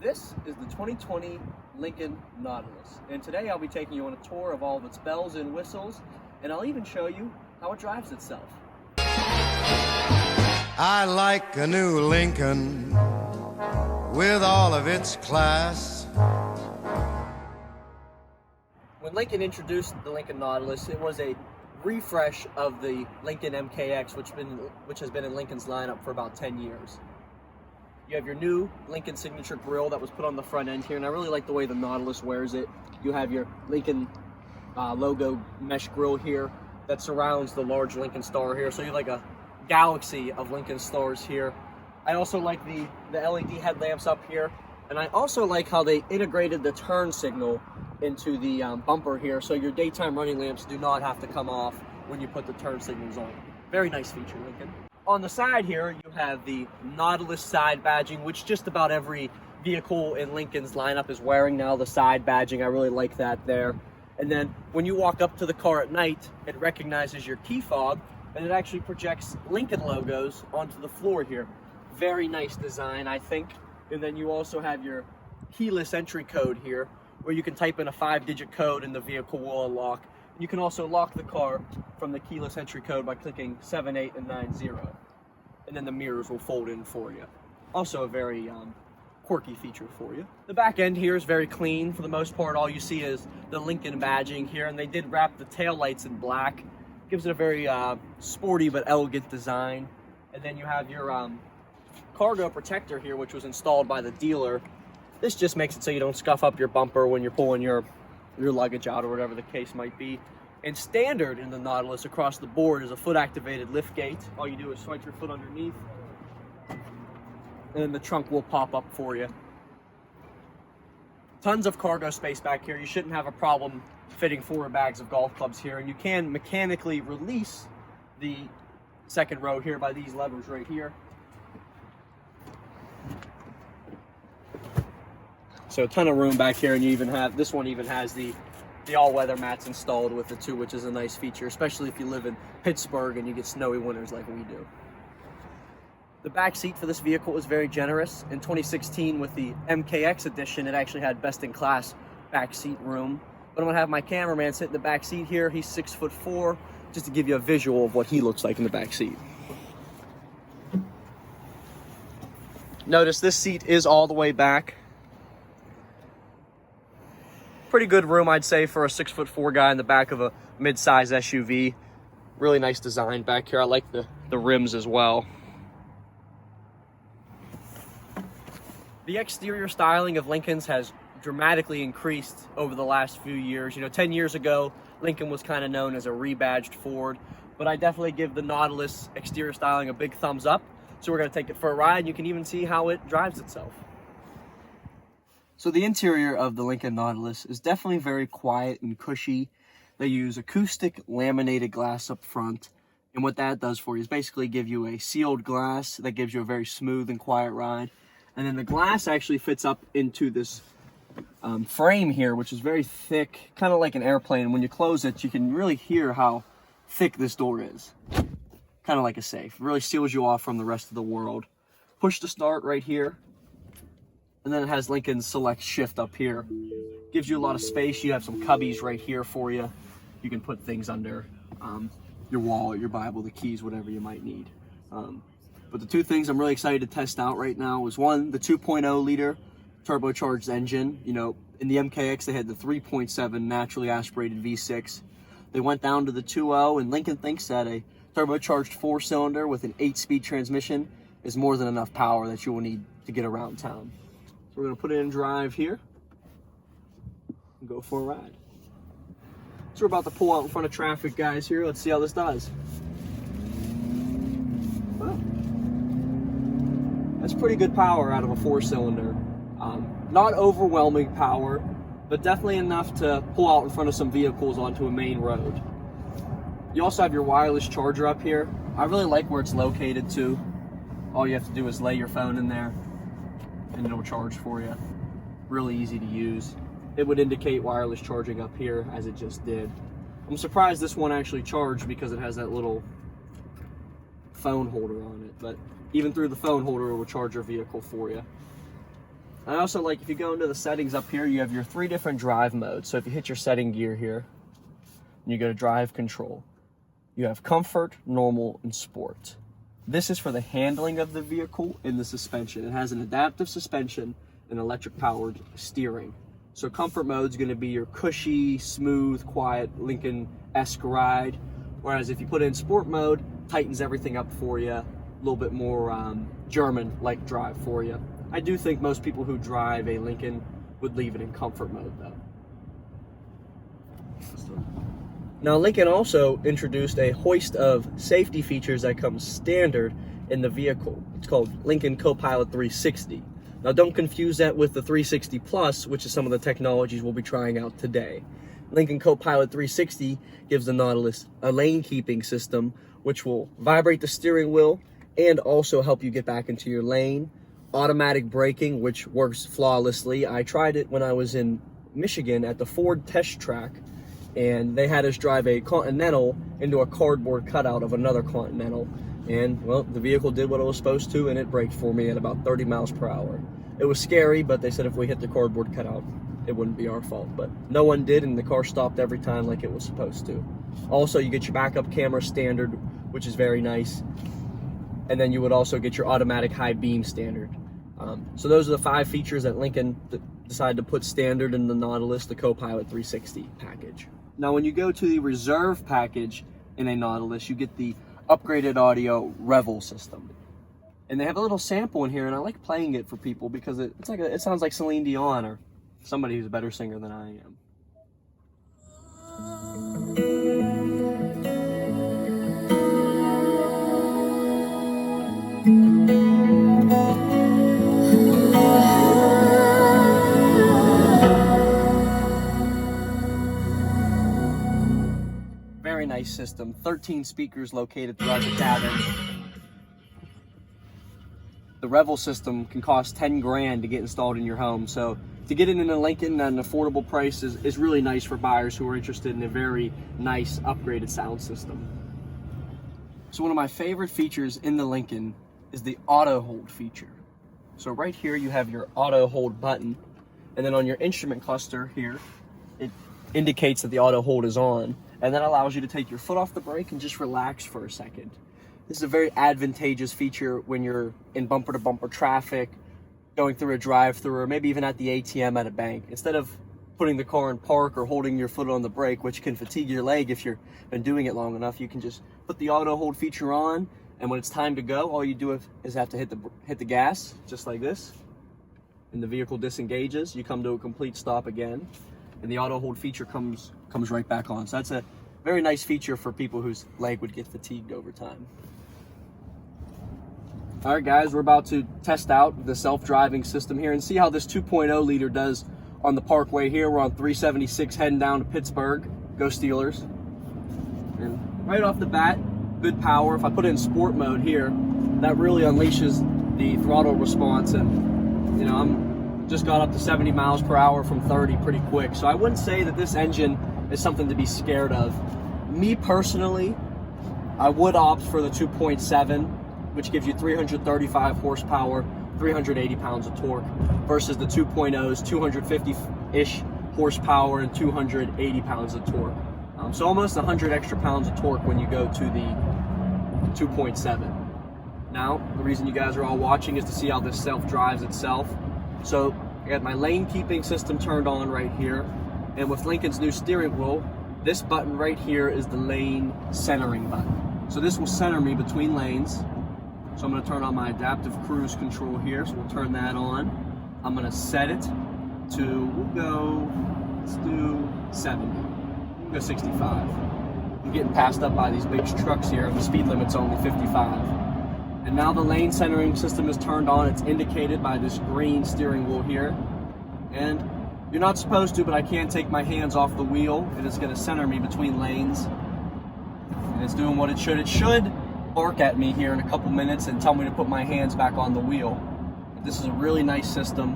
This is the 2020 Lincoln Nautilus, and today I'll be taking you on a tour of all of its bells and whistles, and I'll even show you how it drives itself. I like a new Lincoln with all of its class. When Lincoln introduced the Lincoln Nautilus, it was a refresh of the Lincoln MKX, which has been in Lincoln's lineup for about 10 years. You have your new Lincoln signature grille that was put on the front end here, and I really like the way the Nautilus wears it. You have your Lincoln logo mesh grille here that surrounds the large Lincoln star here, so you have like a galaxy of Lincoln stars here. I also like the LED headlamps up here, and I also like how they integrated the turn signal into the bumper here, so your daytime running lamps do not have to come off when you put the turn signals on. Very nice feature, Lincoln. On the side here, you have the Nautilus side badging, which just about every vehicle in Lincoln's lineup is wearing now, the side badging. I really like that there. And then when you walk up to the car at night, it recognizes your key fob, and it actually projects Lincoln logos onto the floor here. Very nice design, I think. And then you also have your keyless entry code here, where you can type in a 5-digit code and the vehicle will unlock. You can also lock the car from the keyless entry code by clicking 7, 8, and 9, 0. And then the mirrors will fold in for you. Also a very quirky feature for you. The back end here is very clean. For the most part, all you see is the Lincoln badging here, and they did wrap the taillights in black. Gives it a very sporty but elegant design. And then you have your cargo protector here, which was installed by the dealer. This just makes it so you don't scuff up your bumper when you're pulling your luggage out or whatever the case might be. And standard in the Nautilus across the board is a foot-activated lift gate. All you do is swipe your foot underneath, and then the trunk will pop up for you. Tons of cargo space back here. You shouldn't have a problem fitting 4 bags of golf clubs here, and you can mechanically release the second row here by these levers right here. So a ton of room back here, and you even have, this one even has the all-weather mats installed with it too, which is a nice feature, especially if you live in Pittsburgh and you get snowy winters like we do. The back seat for this vehicle is very generous. In 2016 with the MKX edition, it actually had best-in-class back seat room. But I'm gonna have my cameraman sit in the back seat here. He's 6'4", just to give you a visual of what he looks like in the back seat. Notice this seat is all the way back. Pretty good room, I'd say, for a 6'4" guy in the back of a mid-size SUV. Really nice design back here. I like the rims as well. The exterior styling of Lincolns has dramatically increased over the last few years. You know, 10 years ago, Lincoln was kind of known as a rebadged Ford, but I definitely give the Nautilus exterior styling a big thumbs up. So we're gonna take it for a ride. You can even see how it drives itself. So the interior of the Lincoln Nautilus is definitely very quiet and cushy. They use acoustic laminated glass up front, and what that does for you is basically give you a sealed glass that gives you a very smooth and quiet ride. And then the glass actually fits up into this frame here, which is very thick, kind of like an airplane. When you close it, you can really hear how thick this door is. Kind of like a safe. It really seals you off from the rest of the world. Push to start right here. And then it has Lincoln's Select Shift up here. Gives you a lot of space. You have some cubbies right here for you. You can put things under your wallet, your Bible, the keys, whatever you might need. But the two things I'm really excited to test out right now is, one, the 2.0 liter turbocharged engine. You know, in the MKX they had the 3.7 naturally aspirated V6. They went down to the 2.0, and Lincoln thinks that a turbocharged 4-cylinder with an 8-speed transmission is more than enough power that you will need to get around town. So we're going to put it in drive here and go for a ride. So we're about to pull out in front of traffic, guys, here. Let's see how this does. Well, that's pretty good power out of a 4-cylinder. Not overwhelming power, but definitely enough to pull out in front of some vehicles onto a main road. You also have your wireless charger up here. I really like where it's located too. All you have to do is lay your phone in there and it'll charge for you. Really easy to use. It would indicate wireless charging up here as it just did. I'm surprised this one actually charged because it has that little phone holder on it, but even through the phone holder, it will charge your vehicle for you. I also like, if you go into the settings up here, you have your 3 different drive modes. So if you hit your setting gear here, and you go to drive control, you have comfort, normal, and sport. This is for the handling of the vehicle and the suspension. It has an adaptive suspension and electric powered steering. So comfort mode is going to be your cushy, smooth, quiet Lincoln-esque ride. Whereas if you put it in sport mode, tightens everything up for you, a little bit more German-like drive for you. I do think most people who drive a Lincoln would leave it in comfort mode though. Now Lincoln also introduced a host of safety features that comes standard in the vehicle. It's called Lincoln Co-Pilot 360. Now don't confuse that with the 360 Plus, which is some of the technologies we'll be trying out today. Lincoln Co-Pilot 360 gives the Nautilus a lane keeping system, which will vibrate the steering wheel and also help you get back into your lane. Automatic braking, which works flawlessly. I tried it when I was in Michigan at the Ford test track, and they had us drive a Continental into a cardboard cutout of another Continental. And, well, the vehicle did what it was supposed to, and it braked for me at about 30 miles per hour. It was scary, but they said if we hit the cardboard cutout, it wouldn't be our fault. But no one did, and the car stopped every time like it was supposed to. Also, you get your backup camera standard, which is very nice. And then you would also get your automatic high beam standard. So those are the 5 features that Lincoln decided to put standard in the Nautilus, the Co-Pilot 360 package. Now, when you go to the reserve package in a Nautilus, you get the upgraded audio Revel system. And they have a little sample in here, and I like playing it for people because it sounds like Celine Dion or somebody who's a better singer than I am. Very nice system. 13 speakers located throughout the cabin. The Revel system can cost 10 grand to get installed in your home. So to get it in a Lincoln at an affordable price is really nice for buyers who are interested in a very nice upgraded sound system. So one of my favorite features in the Lincoln is the auto hold feature. So right here you have your auto hold button, and then on your instrument cluster here, it indicates that the auto hold is on, and that allows you to take your foot off the brake and just relax for a second. This is a very advantageous feature when you're in bumper to bumper traffic, going through a drive-through, or maybe even at the ATM at a bank. Instead of putting the car in park or holding your foot on the brake, which can fatigue your leg if you've been doing it long enough, you can just put the auto hold feature on, and when it's time to go, all you do is have to hit the gas, just like this, and the vehicle disengages. You come to a complete stop again, and the auto hold feature comes right back on. So that's a very nice feature for people whose leg would get fatigued over time. All right, guys, we're about to test out the self-driving system here and see how this 2.0 liter does on the Parkway here. We're on 376 heading down to Pittsburgh. Go Steelers. And right off the bat, good power. If I put it in sport mode here, that really unleashes the throttle response, and you know, I'm just got up to 70 miles per hour from 30 pretty quick. So I wouldn't say that this engine is something to be scared of. Me personally, I would opt for the 2.7, which gives you 335 horsepower, 380 pounds of torque, versus the 2.0's 250-ish horsepower and 280 pounds of torque. So almost 100 extra pounds of torque when you go to the 2.7. Now, the reason you guys are all watching is to see how this self-drives itself. So I got my lane keeping system turned on right here, and with Lincoln's new steering wheel, this button right here is the lane centering button. So this will center me between lanes. So I'm going to turn on my adaptive cruise control here, so we'll turn that on. I'm going to set it to, let's do 70. We'll go 65. I'm getting passed up by these big trucks here, and the speed limit's only 55. And now the lane centering system is turned on. It's indicated by this green steering wheel here. And you're not supposed to, but I can't take my hands off the wheel, and it's going to center me between lanes. And it's doing what it should. It should bark at me here in a couple minutes and tell me to put my hands back on the wheel. But this is a really nice system,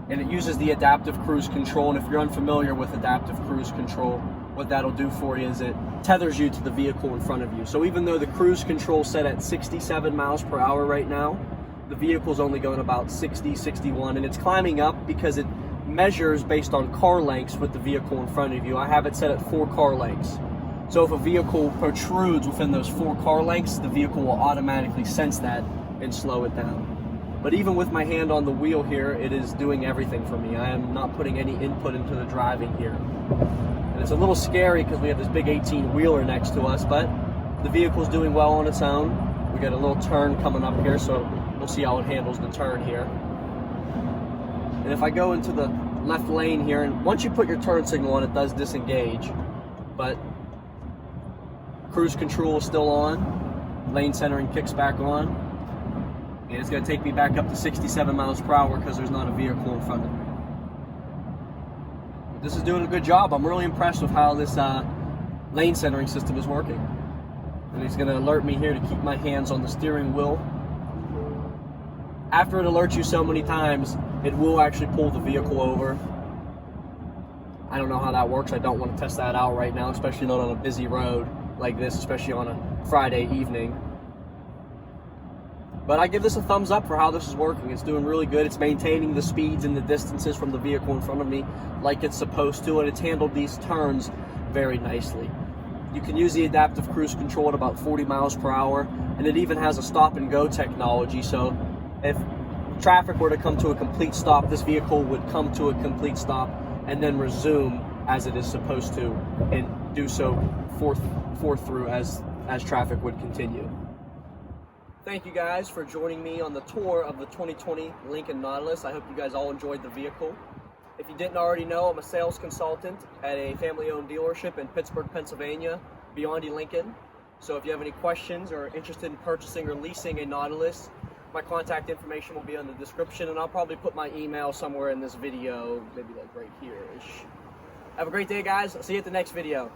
and it uses the adaptive cruise control. And if you're unfamiliar with adaptive cruise control, what that'll do for you is it tethers you to the vehicle in front of you. So even though the cruise control is set at 67 miles per hour right now, the vehicle's only going about 60, 61, and it's climbing up because it measures based on car lengths with the vehicle in front of you. I have it set at 4 car lengths. So if a vehicle protrudes within those 4 car lengths, the vehicle will automatically sense that and slow it down. But even with my hand on the wheel here, it is doing everything for me. I am not putting any input into the driving here. And it's a little scary because we have this big 18-wheeler next to us, but the vehicle's doing well on its own. We got a little turn coming up here, so we'll see how it handles the turn here. And if I go into the left lane here, and once you put your turn signal on, it does disengage, but cruise control is still on, lane centering kicks back on, and it's going to take me back up to 67 miles per hour because there's not a vehicle in front of me. But this is doing a good job. I'm really impressed with how this lane centering system is working. And it's going to alert me here to keep my hands on the steering wheel. After it alerts you so many times, it will actually pull the vehicle over. I don't know how that works. I don't want to test that out right now, especially not on a busy road like this, especially on a Friday evening. But I give this a thumbs up for how this is working. It's doing really good. It's maintaining the speeds and the distances from the vehicle in front of me like it's supposed to, and it's handled these turns very nicely. You can use the adaptive cruise control at about 40 miles per hour, and it even has a stop and go technology, so if traffic were to come to a complete stop, this vehicle would come to a complete stop and then resume as it is supposed to, and do so forth through as traffic would continue. Thank you guys for joining me on the tour of the 2020 Lincoln Nautilus. I hope you guys all enjoyed the vehicle. If you didn't already know, I'm a sales consultant at a family-owned dealership in Pittsburgh, Pennsylvania, Beyond Lincoln. So if you have any questions or are interested in purchasing or leasing a Nautilus, my contact information will be in the description, and I'll probably put my email somewhere in this video, maybe like right here-ish. Have a great day, guys. I'll see you at the next video.